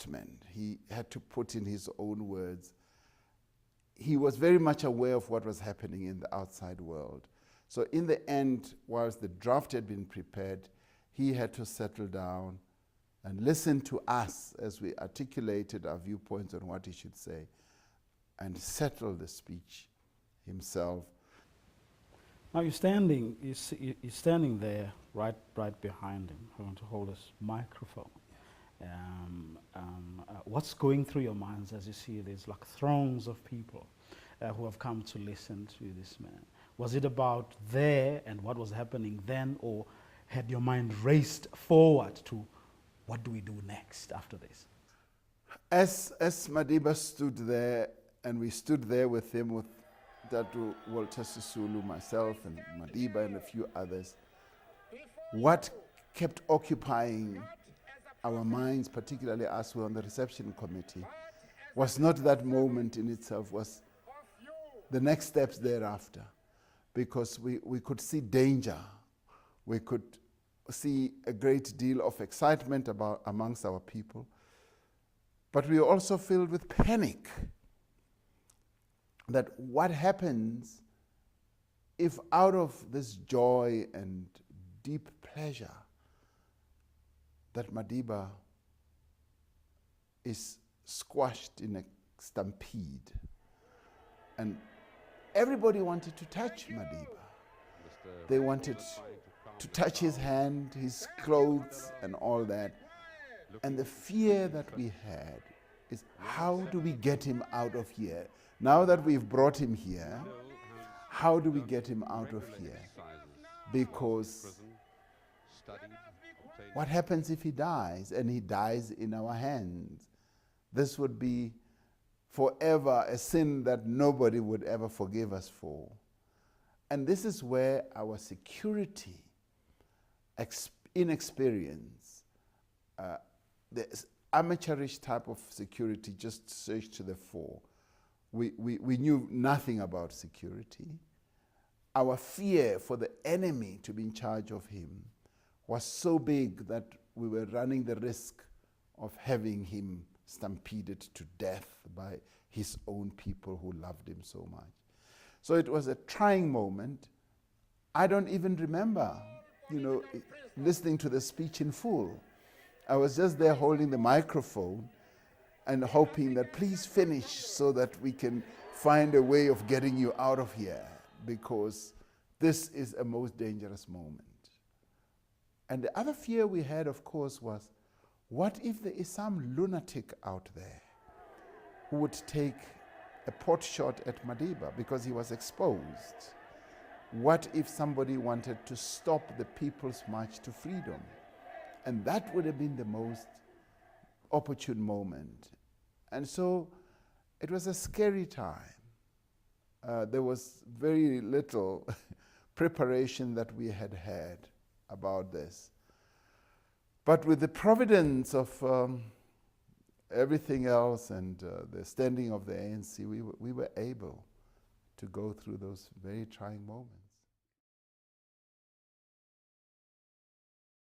excitement. He had to put in his own words. He was very much aware of what was happening in the outside world. So in the end, whilst the draft had been prepared, he had to settle down and listen to us as we articulated our viewpoints on what he should say, and settle the speech himself. Now you're standing there right behind him, going to hold this microphone. What's going through your minds as you see these like throngs of people who have come to listen to this man? Was it about there and what was happening then, or had your mind raced forward to what do we do next after this? As Madiba stood there, and we stood there with him, with Datu Walter Sisulu, myself, and Madiba, and a few others, what kept occupying our minds, particularly us who were on the reception committee, was not that moment in itself, was the next steps thereafter. Because we could see danger. We could see a great deal of excitement amongst our people. But we were also filled with panic that what happens if out of this joy and deep pleasure that Madiba is squashed in a stampede. And everybody wanted to touch Madiba. They wanted to touch his hand, his clothes, and all that. And the fear that we had is, how do we get him out of here? Now that we've brought him here, how do we get him out of here? Because what happens if he dies, and he dies in our hands? This would be forever a sin that nobody would ever forgive us for. And this is where our security, inexperience, the amateurish type of security just surged to the fore. We knew nothing about security. Our fear for the enemy to be in charge of him was so big that we were running the risk of having him stampeded to death by his own people who loved him so much. So it was a trying moment. I don't even remember, listening to the speech in full. I was just there holding the microphone and hoping that please finish so that we can find a way of getting you out of here, because this is a most dangerous moment. And the other fear we had, of course, was, what if there is some lunatic out there who would take a pot shot at Madiba because he was exposed? What if somebody wanted to stop the people's march to freedom? And that would have been the most opportune moment. And so it was a scary time. There was very little preparation that we had about this. But with the providence of everything else and the standing of the ANC, we were able to go through those very trying moments.